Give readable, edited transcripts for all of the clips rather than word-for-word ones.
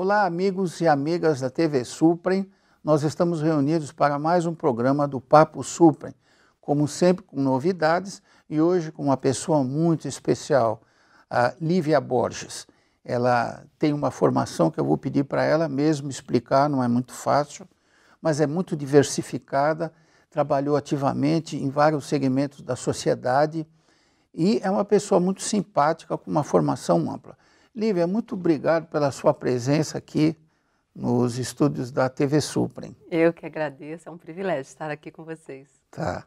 Olá, amigos e amigas da TV Suprem. Nós estamos reunidos para mais um programa do Papo Suprem, como sempre com novidades e hoje com uma pessoa muito especial, a Lívia Borges. Ela tem uma formação que eu vou pedir para ela mesmo explicar, não é muito fácil, mas é muito diversificada, trabalhou ativamente em vários segmentos da sociedade e é uma pessoa muito simpática, com uma formação ampla. Lívia, muito obrigado pela sua presença aqui nos estúdios da TV Suprem. Eu que agradeço, é um privilégio estar aqui com vocês. Tá.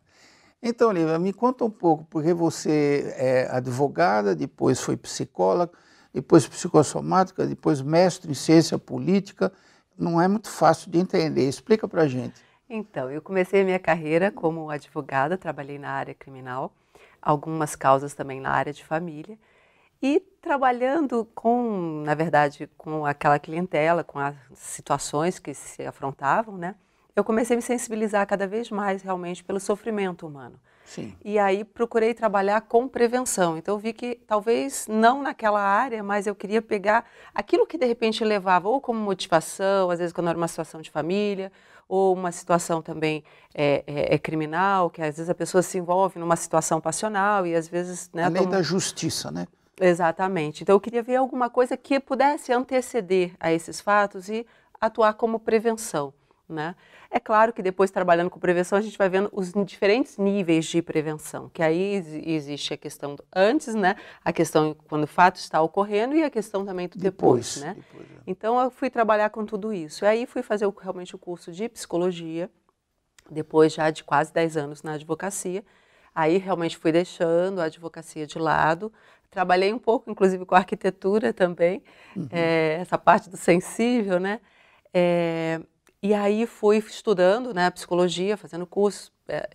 Então, Lívia, me conta um pouco, porque você é advogada, depois foi psicóloga, depois psicossomática, depois mestre em ciência política. Não é muito fácil de entender. Explica pra gente. Então, eu comecei a minha carreira como advogada, trabalhei na área criminal, algumas causas também na área de família, e trabalhando com, na verdade, com aquela clientela, com as situações que se afrontavam, né? Eu comecei a me sensibilizar cada vez mais realmente pelo sofrimento humano. Sim. E aí procurei trabalhar com prevenção. Então eu vi que talvez não naquela área, mas eu queria pegar aquilo que de repente levava ou como motivação, às vezes quando era uma situação de família, ou uma situação também criminal, que às vezes a pessoa se envolve numa situação passional e às vezes... Né, a lei da justiça, né? Exatamente. Então eu queria ver alguma coisa que pudesse anteceder a esses fatos e atuar como prevenção, né? É claro que depois, trabalhando com prevenção, a gente vai vendo os diferentes níveis de prevenção, que aí existe a questão do antes, né? A questão quando o fato está ocorrendo e a questão também do depois, né? Então eu fui trabalhar com tudo isso. E aí fui fazer realmente o curso de psicologia, depois já de quase 10 anos na advocacia. Aí realmente fui deixando a advocacia de lado. Trabalhei um pouco, inclusive, com arquitetura também, essa parte do sensível, né? E aí fui estudando, né, psicologia, fazendo curso,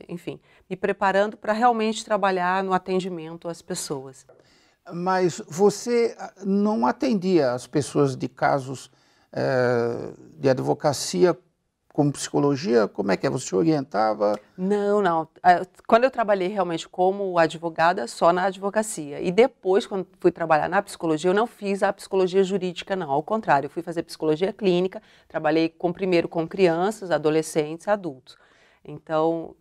enfim, me preparando para realmente trabalhar no atendimento às pessoas. Mas você não atendia as pessoas de casos de advocacia como psicologia? Como é que é? Você orientava? Não, não. Quando eu trabalhei realmente como advogada, só na advocacia. E depois, quando fui trabalhar na psicologia, eu não fiz a psicologia jurídica, não. Ao contrário, eu fui fazer psicologia clínica, trabalhei primeiro com crianças, adolescentes, adultos. Então,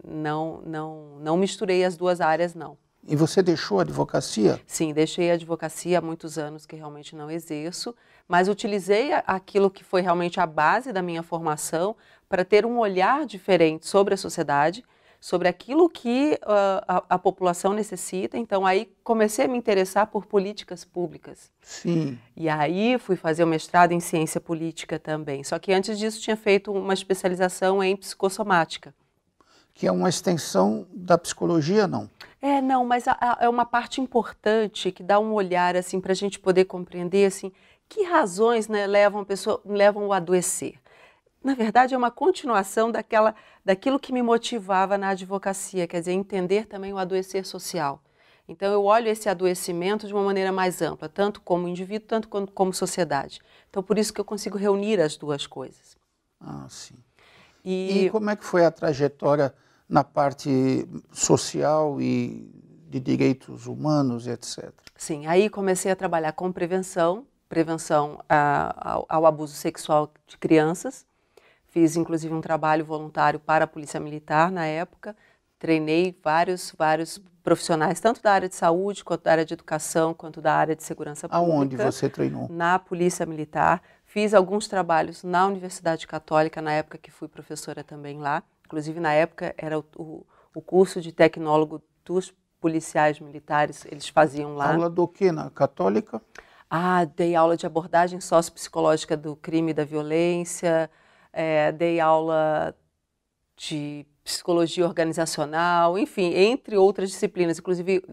não misturei as duas áreas, não. E você deixou a advocacia? Sim, deixei a advocacia há muitos anos que realmente não exerço, mas utilizei aquilo que foi realmente a base da minha formação para ter um olhar diferente sobre a sociedade, sobre aquilo que a população necessita. Então, aí comecei a me interessar por políticas públicas. Sim. E aí fui fazer o mestrado em ciência política também. Só que antes disso tinha feito uma especialização em psicossomática. Que é uma extensão da psicologia, não? Não, mas é uma parte importante que dá um olhar assim para a gente poder compreender assim que razões, né, levam o adoecer. Na verdade, é uma continuação daquilo que me motivava na advocacia, quer dizer, entender também o adoecer social. Então, eu olho esse adoecimento de uma maneira mais ampla, tanto como indivíduo, tanto como sociedade. Então, por isso que eu consigo reunir as duas coisas. Ah, sim. E como é que foi a trajetória na parte social e de direitos humanos, etc? Sim, aí comecei a trabalhar com prevenção ao abuso sexual de crianças. Fiz, inclusive, um trabalho voluntário para a Polícia Militar na época. Treinei vários profissionais, tanto da área de saúde, quanto da área de educação, quanto da área de segurança pública. Aonde você treinou? Na Polícia Militar. Fiz alguns trabalhos na Universidade Católica, na época que fui professora também lá. Inclusive, na época, era o curso de tecnólogo dos policiais militares, eles faziam lá. Aula do quê na Católica? Dei aula de abordagem sociopsicológica do crime e da violência, dei aula de psicologia organizacional, enfim, entre outras disciplinas. Inclusive,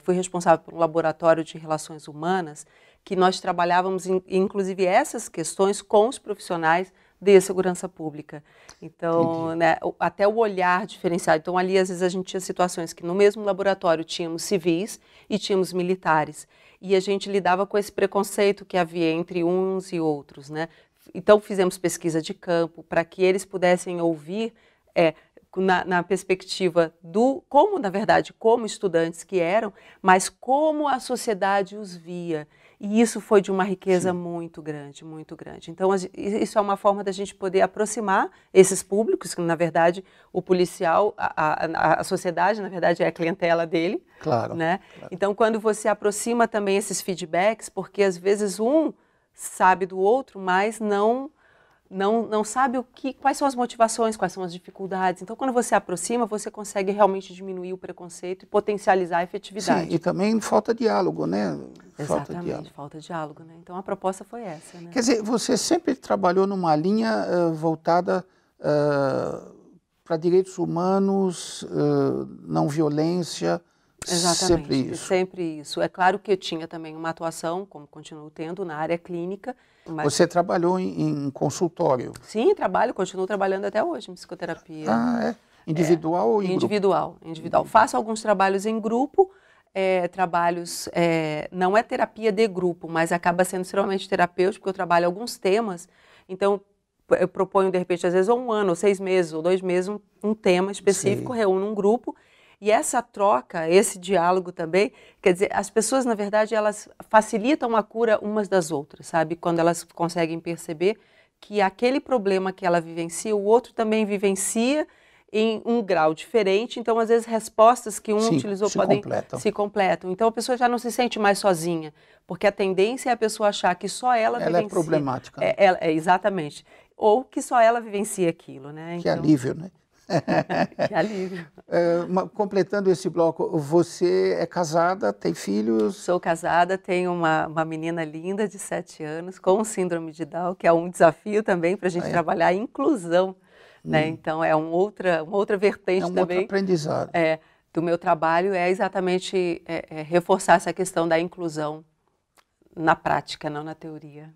fui responsável por um laboratório de relações humanas que nós trabalhávamos, inclusive, essas questões com os profissionais de segurança pública. Então, né, até o olhar diferenciado. Então, ali, às vezes, a gente tinha situações que no mesmo laboratório tínhamos civis e tínhamos militares. E a gente lidava com esse preconceito que havia entre uns e outros, né? Então, fizemos pesquisa de campo para que eles pudessem ouvir na perspectiva como, na verdade, como estudantes que eram, mas como a sociedade os via. E isso foi de uma riqueza muito grande, muito grande. Então, isso é uma forma da gente poder aproximar esses públicos, que na verdade o policial, a sociedade, na verdade, é a clientela dele. Claro, né? claro. Então, quando você aproxima também esses feedbacks, porque às vezes um sabe do outro, mas não sabe quais são as motivações, quais são as dificuldades. Então, quando você aproxima, você consegue realmente diminuir o preconceito e potencializar a efetividade. Sim, e também falta diálogo, né? Exatamente, falta diálogo, né? Então, a proposta foi essa, né? Quer dizer, você sempre trabalhou numa linha voltada para direitos humanos, não violência, Exatamente, sempre isso. É claro que eu tinha também uma atuação, como continuo tendo, na área clínica. Mas... Você trabalhou em consultório? Sim, continuo trabalhando até hoje em psicoterapia. Ah, é? Individual ou em individual, grupo? Individual. Faço alguns trabalhos em grupo, não é terapia de grupo, mas acaba sendo extremamente terapêutico, porque eu trabalho alguns temas, então eu proponho, de repente, às vezes, ou 1 ano, ou 6 meses, ou 2 meses, um tema específico, reúno um grupo. E essa troca, esse diálogo também, quer dizer, as pessoas, na verdade, elas facilitam a cura umas das outras, sabe? Quando elas conseguem perceber que aquele problema que ela vivencia, o outro também vivencia em um grau diferente. Então, às vezes, respostas que um utilizou podem se completam. Então, a pessoa já não se sente mais sozinha, porque a tendência é a pessoa achar que só ela vivencia. Ela é problemática. Né? Exatamente. Ou que só ela vivencia aquilo, né? Que alívio, né? Que alívio. Completando esse bloco, você é casada, tem filhos? Sou casada, tenho uma menina linda de 7 anos com síndrome de Down, que é um desafio também para a gente trabalhar a inclusão. Né? Então, é uma outra vertente também. Outro aprendizado. Do meu trabalho é exatamente reforçar essa questão da inclusão na prática, não na teoria.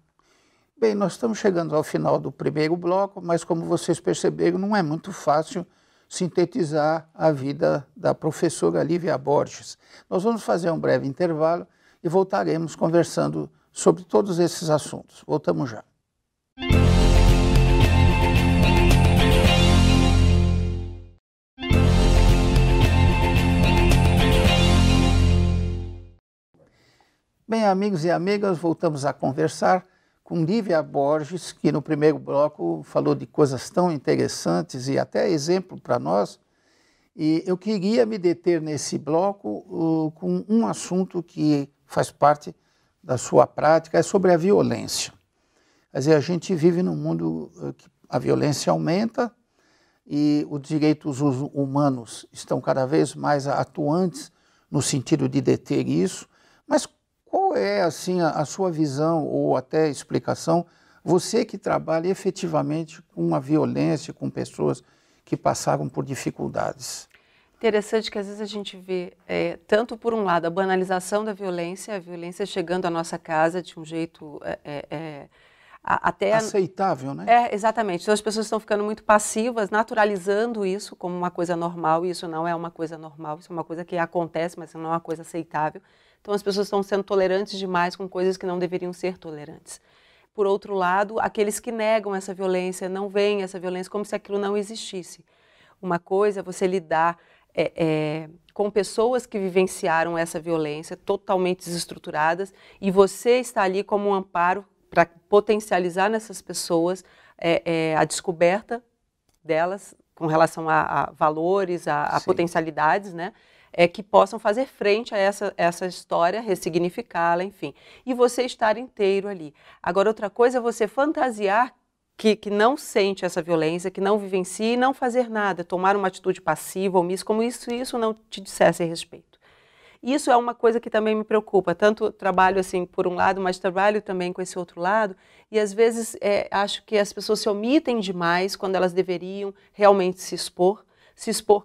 Bem, nós estamos chegando ao final do primeiro bloco, mas como vocês perceberam, não é muito fácil sintetizar a vida da professora Lívia Borges. Nós vamos fazer um breve intervalo e voltaremos conversando sobre todos esses assuntos. Voltamos já. Bem, amigos e amigas, voltamos a conversar com Lívia Borges, que no primeiro bloco falou de coisas tão interessantes e até exemplo para nós. E eu queria me deter nesse bloco com um assunto que faz parte da sua prática, é sobre a violência. Quer dizer, a gente vive num mundo que a violência aumenta e os direitos humanos estão cada vez mais atuantes no sentido de deter isso, mas qual é, assim, a sua visão ou até explicação, você que trabalha efetivamente com a violência, com pessoas que passaram por dificuldades? Interessante que às vezes a gente vê, tanto por um lado, a banalização da violência, a violência chegando à nossa casa de um jeito até... aceitável, né? Exatamente. Então as pessoas estão ficando muito passivas, naturalizando isso como uma coisa normal, e isso não é uma coisa normal, isso é uma coisa que acontece, mas não é uma coisa aceitável. Então, as pessoas estão sendo tolerantes demais com coisas que não deveriam ser tolerantes. Por outro lado, aqueles que negam essa violência, não veem essa violência como se aquilo não existisse. Uma coisa é você lidar com pessoas que vivenciaram essa violência totalmente desestruturadas e você está ali como um amparo para potencializar nessas pessoas a descoberta delas com relação a valores, a potencialidades, né? Que possam fazer frente a essa história, ressignificá-la, enfim. E você estar inteiro ali. Agora, outra coisa é você fantasiar que não sente essa violência, que não vivencia e não fazer nada, tomar uma atitude passiva, omissa, como isso não te dissesse a respeito. Isso é uma coisa que também me preocupa, tanto trabalho assim por um lado, mas trabalho também com esse outro lado, e às vezes acho que as pessoas se omitem demais quando elas deveriam realmente se expor,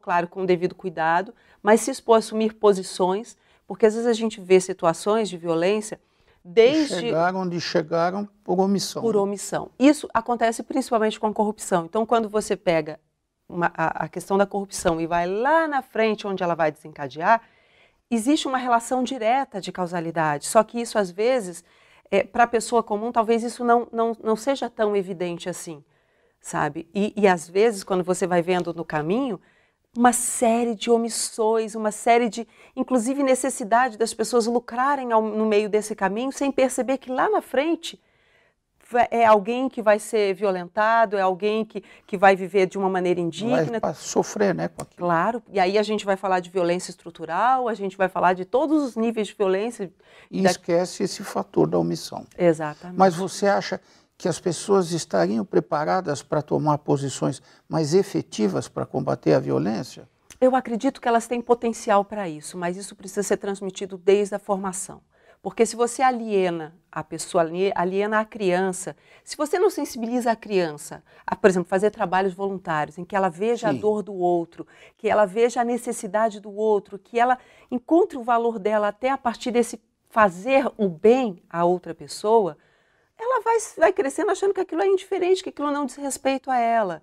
claro, com o devido cuidado, mas se expor a assumir posições, porque às vezes a gente vê situações de violência desde... Chegaram onde chegaram por omissão. Por omissão. Isso acontece principalmente com a corrupção. Então, quando você pega a questão da corrupção e vai lá na frente onde ela vai desencadear, existe uma relação direta de causalidade, só que isso às vezes, para a pessoa comum, talvez isso não seja tão evidente assim, sabe? E às vezes, quando você vai vendo no caminho, uma série de omissões, uma série de, inclusive, necessidade das pessoas lucrarem no meio desse caminho, sem perceber que lá na frente é alguém que vai ser violentado, é alguém que vai viver de uma maneira indigna. Vai sofrer, né? Com aquilo. Claro, e aí a gente vai falar de violência estrutural, a gente vai falar de todos os níveis de violência. E esquece esse fator da omissão. Exatamente. Mas você acha que as pessoas estariam preparadas para tomar posições mais efetivas para combater a violência? Eu acredito que elas têm potencial para isso, mas isso precisa ser transmitido desde a formação. Porque se você aliena a pessoa, aliena a criança, se você não sensibiliza a criança a, por exemplo, fazer trabalhos voluntários, em que ela veja a dor do outro, que ela veja a necessidade do outro, que ela encontre o valor dela até a partir desse fazer o bem à outra pessoa, ela vai crescendo achando que aquilo é indiferente, que aquilo não diz respeito a ela.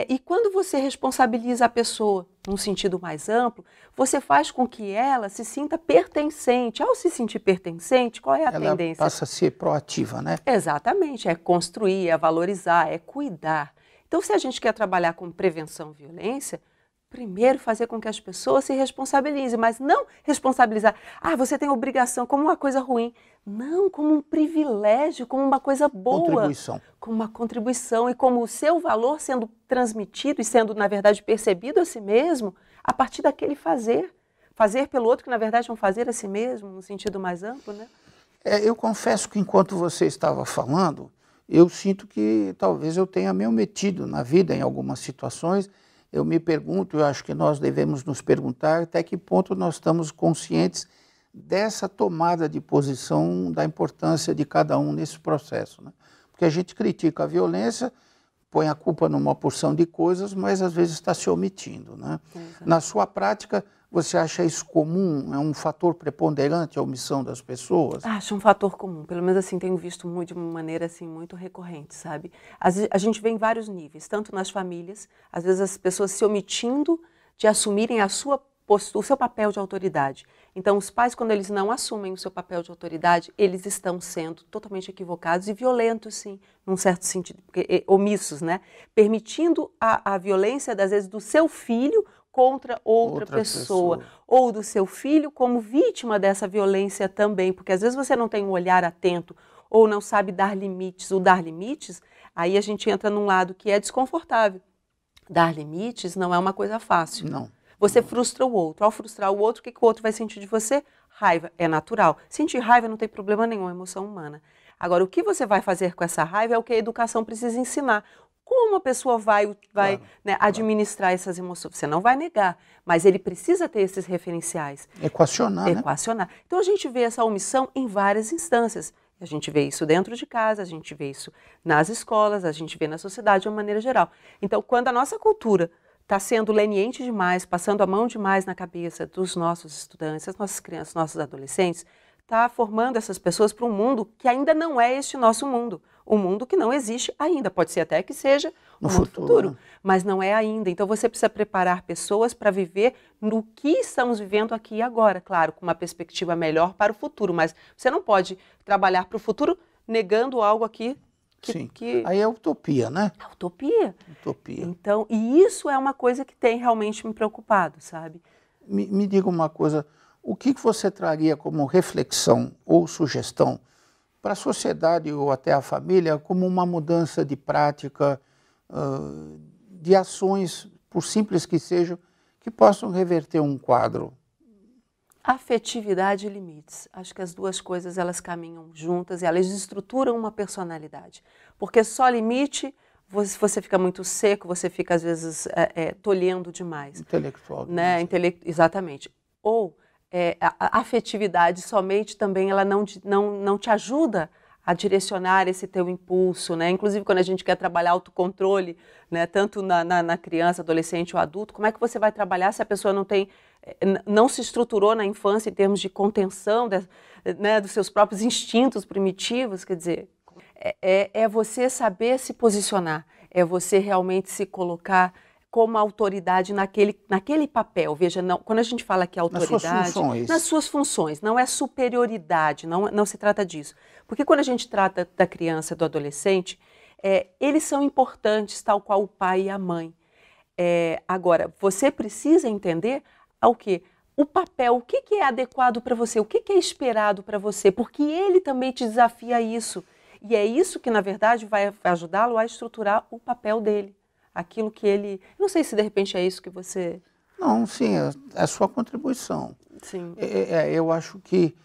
E quando você responsabiliza a pessoa num sentido mais amplo, você faz com que ela se sinta pertencente. Ao se sentir pertencente, qual é a tendência? Ela passa a ser proativa, né? Exatamente, é construir, é valorizar, é cuidar. Então, se a gente quer trabalhar com prevenção à violência, primeiro fazer com que as pessoas se responsabilizem, mas não responsabilizar, você tem obrigação, como uma coisa ruim. Não, como um privilégio, como uma coisa boa. Contribuição. Como uma contribuição e como o seu valor sendo transmitido e sendo, na verdade, percebido a si mesmo a partir daquele fazer. Fazer pelo outro, que na verdade é um fazer a si mesmo, no sentido mais amplo, né? Eu confesso que enquanto você estava falando, eu sinto que talvez eu tenha me metido na vida em algumas situações. Eu me pergunto, eu acho que nós devemos nos perguntar até que ponto nós estamos conscientes dessa tomada de posição, da importância de cada um nesse processo, né? Porque a gente critica a violência, põe a culpa numa porção de coisas, mas às vezes está se omitindo, né? Na sua prática, você acha isso comum? É um fator preponderante a omissão das pessoas? Acho um fator comum, pelo menos assim, tenho visto muito, de uma maneira assim, muito recorrente, sabe? A gente vê em vários níveis, tanto nas famílias, às vezes as pessoas se omitindo de assumirem o seu papel de autoridade. Então, os pais, quando eles não assumem o seu papel de autoridade, eles estão sendo totalmente equivocados e violentos, sim, num certo sentido, omissos, né? Permitindo a violência, às vezes, do seu filho contra outra pessoa, ou do seu filho como vítima dessa violência também, porque às vezes você não tem um olhar atento, ou não sabe dar limites. O dar limites, aí a gente entra num lado que é desconfortável. Dar limites não é uma coisa fácil. Não. Você frustra o outro. Ao frustrar o outro, o que o outro vai sentir de você? Raiva. É natural. Sentir raiva não tem problema nenhum, é emoção humana. Agora, o que você vai fazer com essa raiva é o que a educação precisa ensinar. Como a pessoa vai administrar essas emoções? Você não vai negar, mas ele precisa ter esses referenciais. Equacionar, né? Equacionar. Então, a gente vê essa omissão em várias instâncias. A gente vê isso dentro de casa, a gente vê isso nas escolas, a gente vê na sociedade de uma maneira geral. Então, quando a nossa cultura está sendo leniente demais, passando a mão demais na cabeça dos nossos estudantes, das nossas crianças, nossos adolescentes, está formando essas pessoas para um mundo que ainda não é este nosso mundo. Um mundo que não existe ainda. Pode ser até que seja no futuro, né? Mas não é ainda. Então você precisa preparar pessoas para viver no que estamos vivendo aqui e agora. Claro, com uma perspectiva melhor para o futuro, mas você não pode trabalhar para o futuro negando algo aqui. Sim, aí é utopia, né? É utopia. Utopia. Então, e isso é uma coisa que tem realmente me preocupado, sabe? Me diga uma coisa, o que você traria como reflexão ou sugestão para a sociedade ou até a família como uma mudança de prática, de ações, por simples que sejam, que possam reverter um quadro? Afetividade e limites. Acho que as duas coisas elas caminham juntas e elas estruturam uma personalidade. Porque só limite, você fica muito seco, você fica às vezes tolhendo demais. Intelectual. Né? Exatamente. Ou a afetividade somente também ela não te ajuda a direcionar esse teu impulso, né? Inclusive quando a gente quer trabalhar autocontrole, né? Tanto na criança, adolescente ou adulto, como é que você vai trabalhar se a pessoa não se estruturou na infância em termos de contenção né? Dos seus próprios instintos primitivos? Quer dizer, é você saber se posicionar, é você realmente se colocar como autoridade naquele papel. Veja, quando a gente fala que autoridade, nas suas funções, não é superioridade, não se trata disso. Porque quando a gente trata da criança, do adolescente, eles são importantes, tal qual o pai e a mãe. Agora, você precisa entender o quê? O papel, o que é adequado para você, o que é esperado para você, porque ele também te desafia a isso. E é isso que, na verdade, vai ajudá-lo a estruturar o papel dele. Aquilo que ele... Não sei se, de repente, é isso que você... Não, sim, é a sua contribuição. Sim. Eu acho que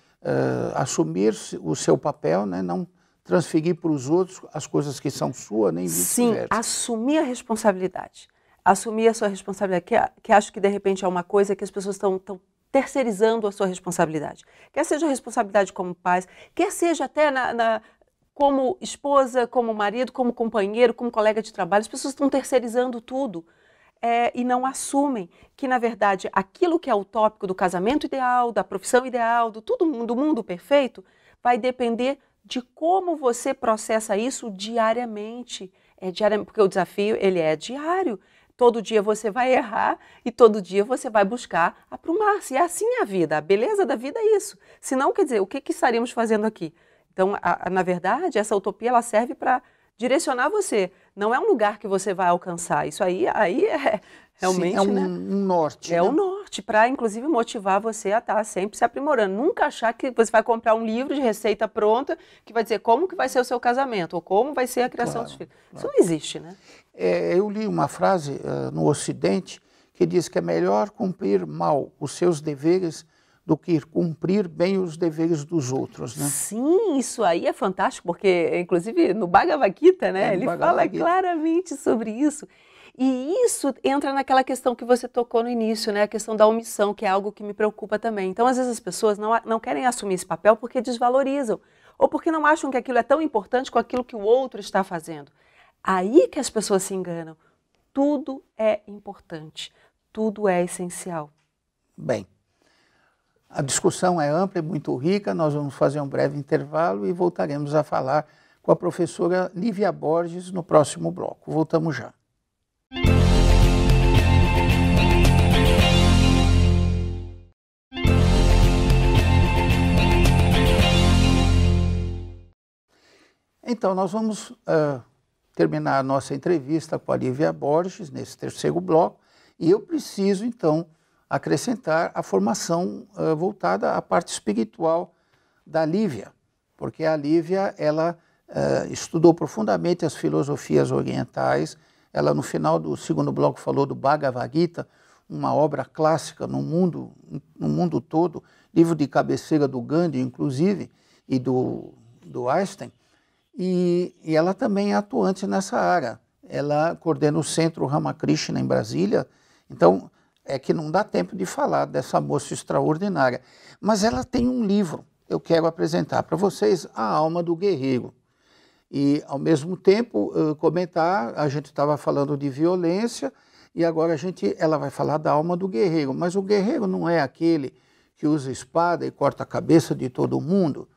assumir o seu papel, né, não transferir para os outros as coisas que são suas, nem vice-versa. Sim, assumir a responsabilidade. Assumir a sua responsabilidade, que acho que, de repente, é uma coisa que as pessoas estão terceirizando a sua responsabilidade. Quer seja a responsabilidade como pais, quer seja até como esposa, como marido, como companheiro, como colega de trabalho, as pessoas estão terceirizando tudo. E não assumem que, na verdade, aquilo que é utópico do casamento ideal, da profissão ideal, do mundo perfeito, vai depender de como você processa isso diariamente. Porque o desafio ele é diário. Todo dia você vai errar e todo dia você vai buscar aprumar-se. E assim é a vida. A beleza da vida é isso. Senão, quer dizer, o que estaríamos fazendo aqui? Então, na verdade, essa utopia ela serve para direcionar você. Não é um lugar que você vai alcançar. Isso aí é realmente... Sim, é um norte. É um norte, para inclusive motivar você a estar sempre se aprimorando. Nunca achar que você vai comprar um livro de receita pronta que vai dizer como que vai ser o seu casamento ou como vai ser a criação dos filhos. Isso não existe, né? Eu li uma frase no Ocidente que diz que é melhor cumprir mal os seus deveres do que cumprir bem os deveres dos outros, né? Sim, isso aí é fantástico, porque, inclusive, no Bhagavad Gita, né, ele fala claramente sobre isso. E isso entra naquela questão que você tocou no início, né, a questão da omissão, que é algo que me preocupa também. Então, às vezes, as pessoas não querem assumir esse papel porque desvalorizam, ou porque não acham que aquilo é tão importante com aquilo que o outro está fazendo. Aí que as pessoas se enganam. Tudo é importante, tudo é essencial. Bem, a discussão é ampla e muito rica, nós vamos fazer um breve intervalo e voltaremos a falar com a professora Lívia Borges no próximo bloco. Voltamos já. Então, nós vamos terminar a nossa entrevista com a Lívia Borges nesse terceiro bloco e eu preciso, então, acrescentar a formação voltada à parte espiritual da Lívia, porque a Lívia ela estudou profundamente as filosofias orientais. Ela, no final do segundo bloco, falou do Bhagavad Gita, uma obra clássica no mundo todo, livro de cabeceira do Gandhi, inclusive, e do Einstein, e ela também é atuante nessa área. Ela coordena o Centro Ramakrishna em Brasília, então é que não dá tempo de falar dessa moça extraordinária. Mas ela tem um livro, eu quero apresentar para vocês, A Alma do Guerreiro. E, ao mesmo tempo, comentar, a gente estava falando de violência, e agora ela vai falar da alma do guerreiro. Mas o guerreiro não é aquele que usa espada e corta a cabeça de todo mundo?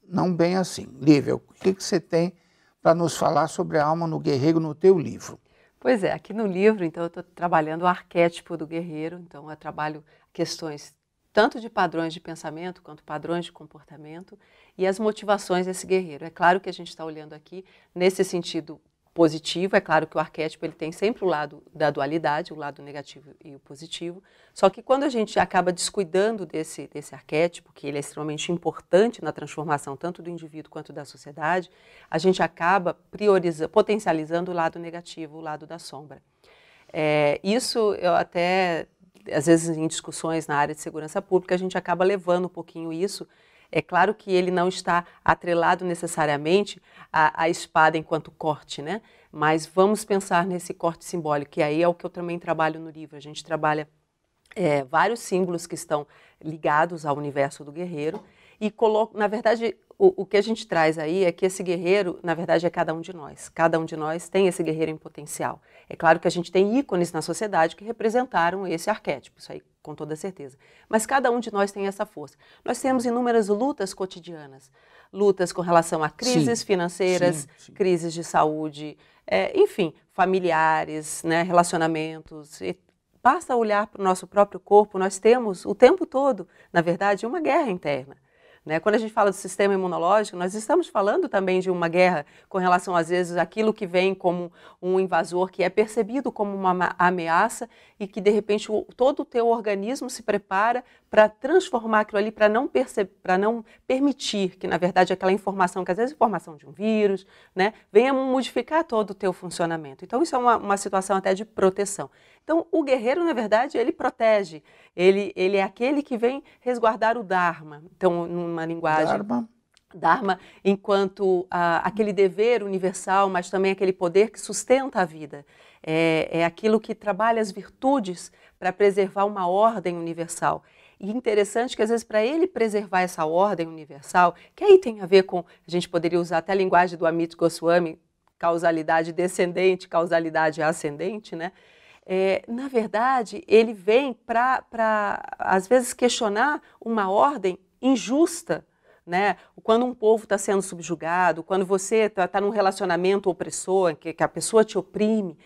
Não bem assim. Lívia, o que você tem para nos falar sobre a alma do guerreiro no teu livro? Pois é, aqui no livro, então, eu estou trabalhando o arquétipo do guerreiro, então eu trabalho questões tanto de padrões de pensamento quanto padrões de comportamento e as motivações desse guerreiro. É claro que a gente está olhando aqui nesse sentido positivo, é claro que o arquétipo ele tem sempre o lado da dualidade, o lado negativo e o positivo, só que quando a gente acaba descuidando desse arquétipo, que ele é extremamente importante na transformação tanto do indivíduo quanto da sociedade, a gente acaba potencializando o lado negativo, o lado da sombra. Isso eu até, às vezes em discussões na área de segurança pública, a gente acaba levando um pouquinho isso. É claro que ele não está atrelado necessariamente à espada enquanto corte, né? Mas vamos pensar nesse corte simbólico, que aí é o que eu também trabalho no livro. A gente trabalha vários símbolos que estão ligados ao universo do guerreiro e na verdade, o que a gente traz aí é que esse guerreiro, na verdade, é cada um de nós. Cada um de nós tem esse guerreiro em potencial. É claro que a gente tem ícones na sociedade que representaram esse arquétipo, isso aí com toda certeza. Mas cada um de nós tem essa força. Nós temos inúmeras lutas cotidianas, lutas com relação a crises financeiras, crises de saúde, enfim, familiares, né, relacionamentos. Basta olhar para o nosso próprio corpo, nós temos o tempo todo, na verdade, uma guerra interna. né? Quando a gente fala do sistema imunológico, nós estamos falando também de uma guerra com relação, às vezes, àquilo que vem como um invasor que é percebido como uma ameaça e que, de repente, todo o teu organismo se prepara para transformar aquilo ali, para não permitir que, na verdade, aquela informação, que às vezes é informação de um vírus, né, venha modificar todo o teu funcionamento. Então, isso é uma situação até de proteção. Então, o guerreiro, na verdade, ele protege, ele é aquele que vem resguardar o Dharma. Então, numa linguagem... Dharma enquanto aquele dever universal, mas também aquele poder que sustenta a vida. É aquilo que trabalha as virtudes para preservar uma ordem universal. E interessante que, às vezes, para ele preservar essa ordem universal, que aí tem a ver com, a gente poderia usar até a linguagem do Amit Goswami, causalidade descendente, causalidade ascendente, né? Na verdade, ele vem para, às vezes, questionar uma ordem injusta, né? Quando um povo está sendo subjugado, quando você está num relacionamento opressor, que a pessoa te oprime,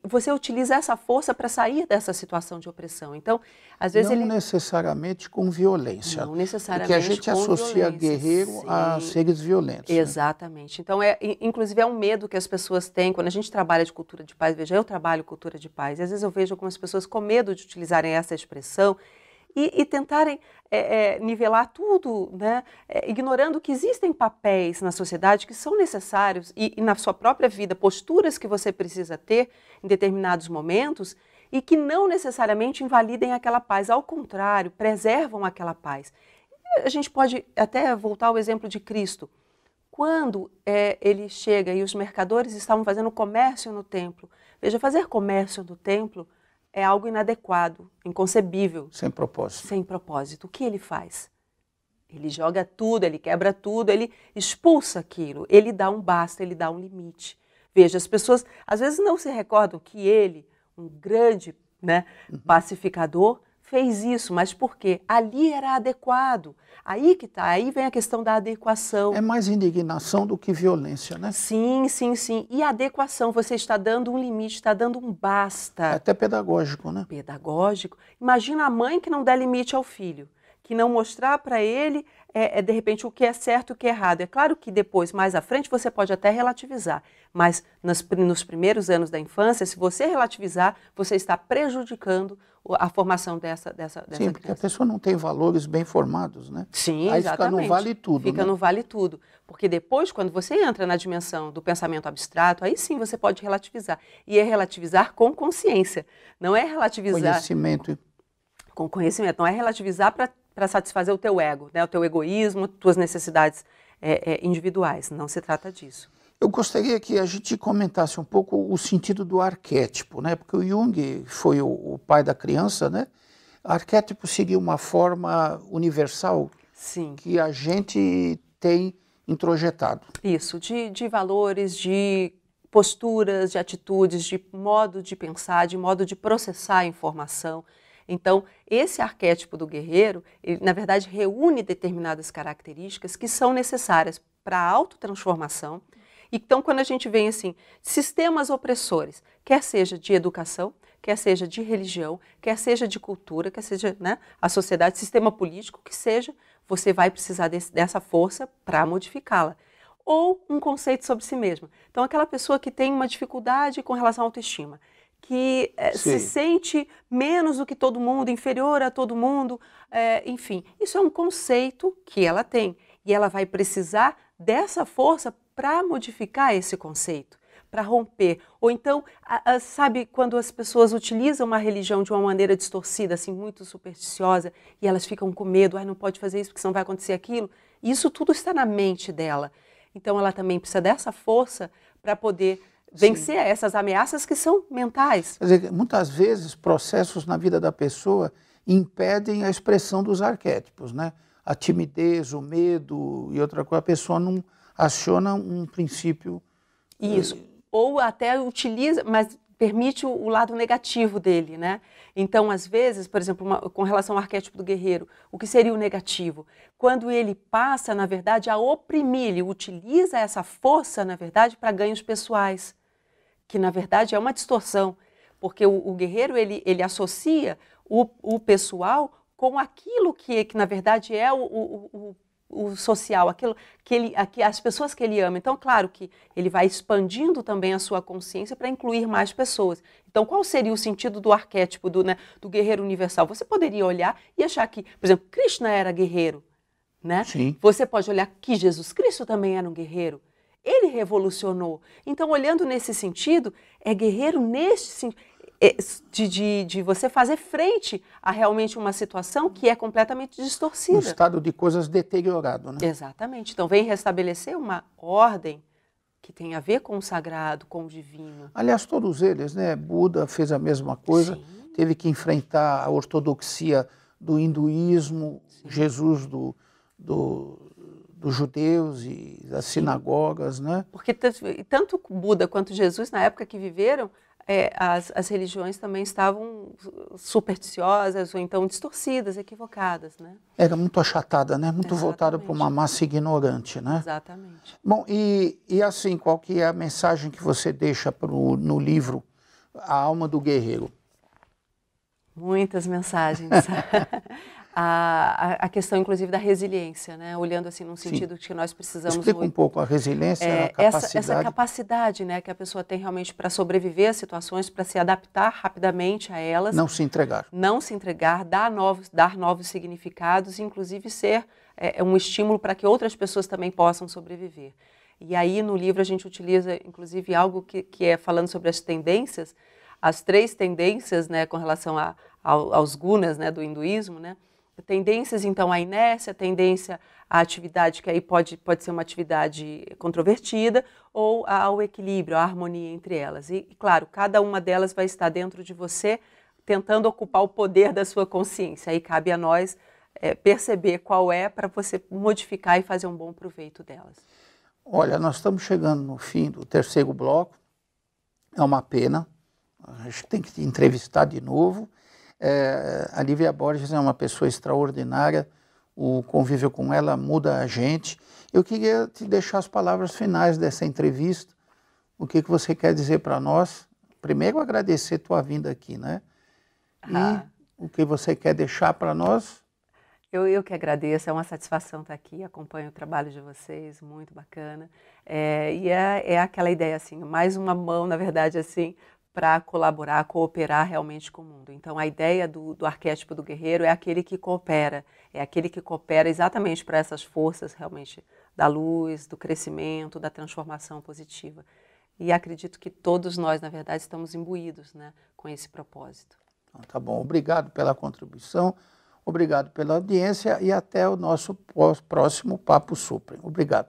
você utiliza essa força para sair dessa situação de opressão. Então, às vezes não necessariamente com violência. Não necessariamente. Porque a gente associa guerreiro a seres violentos. Exatamente. Né? Então, inclusive, é um medo que as pessoas têm quando a gente trabalha de cultura de paz. Veja, eu trabalho cultura de paz. E às vezes eu vejo algumas pessoas com medo de utilizarem essa expressão e tentarem nivelar tudo, né? Ignorando que existem papéis na sociedade que são necessários e na sua própria vida, posturas que você precisa ter em determinados momentos e que não necessariamente invalidem aquela paz, ao contrário, preservam aquela paz. A gente pode até voltar ao exemplo de Cristo. Quando ele chega e os mercadores estavam fazendo comércio no templo, veja, fazer comércio no templo é algo inadequado, inconcebível. Sem propósito. Sem propósito. O que ele faz? Ele joga tudo, ele quebra tudo, ele expulsa aquilo, ele dá um basta, ele dá um limite. Veja, as pessoas às vezes não se recordam que ele, um grande, né, pacificador, fez isso, mas por quê? Ali era adequado. Aí que tá, aí vem a questão da adequação. É mais indignação do que violência, né? Sim, sim, sim. E a adequação, você está dando um limite, está dando um basta. É até pedagógico, né? Pedagógico. Imagina a mãe que não dá limite ao filho, que não mostrar para ele, de repente, o que é certo e o que é errado. É claro que depois, mais à frente, você pode até relativizar, mas nos primeiros anos da infância, se você relativizar, você está prejudicando a formação dessa Sim, porque criança. A pessoa não tem valores bem formados, né? Sim, aí exatamente. Fica no vale tudo, Fica né? no vale tudo. Porque depois, quando você entra na dimensão do pensamento abstrato, aí sim você pode relativizar. E é relativizar com consciência. Não é relativizar... Conhecimento. Com conhecimento. Não é relativizar para satisfazer o teu ego, né? O teu egoísmo, tuas necessidades individuais. Não se trata disso. Eu gostaria que a gente comentasse um pouco o sentido do arquétipo, né? Porque o Jung foi o pai da criança, né? Arquétipo seria uma forma universal. Sim. Que a gente tem introjetado. Isso, de valores, de posturas, de atitudes, de modo de pensar, de modo de processar a informação. Então, esse arquétipo do guerreiro, ele, na verdade, reúne determinadas características que são necessárias para a autotransformação. Então, quando a gente vem assim, sistemas opressores, quer seja de educação, quer seja de religião, quer seja de cultura, quer seja, né, a sociedade, sistema político, que seja, você vai precisar dessa força para modificá-la. Ou um conceito sobre si mesma. Então, aquela pessoa que tem uma dificuldade com relação à autoestima, que se sente menos do que todo mundo, inferior a todo mundo, enfim, isso é um conceito que ela tem. E ela vai precisar dessa força para modificar esse conceito, para romper. Ou então, sabe, quando as pessoas utilizam uma religião de uma maneira distorcida, assim, muito supersticiosa, e elas ficam com medo, não pode fazer isso porque senão vai acontecer aquilo. Isso tudo está na mente dela. Então, ela também precisa dessa força para poder vencer essas ameaças que são mentais. Quer dizer, muitas vezes, processos na vida da pessoa impedem a expressão dos arquétipos, né? A timidez, o medo e outra coisa, a pessoa não aciona um princípio... Isso, ou até utiliza, mas permite o lado negativo dele, né? Então, às vezes, por exemplo, com relação ao arquétipo do guerreiro, o que seria o negativo? Quando ele passa, na verdade, a oprimir, ele utiliza essa força, na verdade, para ganhos pessoais, que, na verdade, é uma distorção, porque o guerreiro, ele associa o pessoal com aquilo que na verdade, é o o social, aquilo que as pessoas que ele ama. Então, claro que ele vai expandindo também a sua consciência para incluir mais pessoas. Então, qual seria o sentido do arquétipo do guerreiro universal? Você poderia olhar e achar que, por exemplo, Krishna era guerreiro, né? Sim. Você pode olhar que Jesus Cristo também era um guerreiro. Ele revolucionou. Então, olhando nesse sentido, é guerreiro neste sentido, de você fazer frente a realmente uma situação que é completamente distorcida. Um estado de coisas deteriorado, né? Exatamente. Então, vem restabelecer uma ordem que tem a ver com o sagrado, com o divino. Aliás, todos eles, né? Buda fez a mesma coisa, Sim. teve que enfrentar a ortodoxia do hinduísmo, Sim. Jesus dos judeus e das sinagogas, né? Porque tanto Buda quanto Jesus, na época que viveram, as religiões também estavam supersticiosas ou então distorcidas, equivocadas, né? Era muito achatada, né? Muito Exatamente. voltada para uma massa ignorante, né? Exatamente. Bom, e assim, qual que é a mensagem que você deixa no livro A Alma do Guerreiro? Muitas mensagens. A questão, inclusive, da resiliência, né? Olhando assim num sentido de que nós precisamos... Explica um pouco a resiliência, a capacidade... Essa capacidade, né, que a pessoa tem realmente para sobreviver às situações, para se adaptar rapidamente a elas. Não se entregar. Não se entregar, dar novos significados, inclusive ser um estímulo para que outras pessoas também possam sobreviver. E aí no livro a gente utiliza, inclusive, algo que é falando sobre as tendências, as 3 tendências, né, com relação aos gunas, né, do hinduísmo, né? Tendências, então, à inércia, tendência à atividade que aí pode ser uma atividade controvertida, ou ao equilíbrio, à harmonia entre elas. E, claro, cada uma delas vai estar dentro de você, tentando ocupar o poder da sua consciência. Aí cabe a nós perceber qual é para você modificar e fazer um bom proveito delas. Olha, nós estamos chegando no fim do 3º bloco. É uma pena, a gente tem que te entrevistar de novo. A Lívia Borges é uma pessoa extraordinária, o convívio com ela muda a gente. Eu queria te deixar as palavras finais dessa entrevista. O que você quer dizer para nós? Primeiro, agradecer tua vinda aqui, né? E o que você quer deixar para nós? Eu que agradeço, é uma satisfação estar aqui, acompanho o trabalho de vocês, muito bacana. E é aquela ideia, assim, mais uma mão, na verdade, assim, para colaborar, cooperar realmente com o mundo. Então, a ideia do arquétipo do guerreiro é aquele que coopera exatamente para essas forças realmente da luz, do crescimento, da transformação positiva. E acredito que todos nós, na verdade, estamos imbuídos, né, com esse propósito. Então, tá bom, obrigado pela contribuição, obrigado pela audiência e até o nosso próximo Papo Suprem. Obrigado.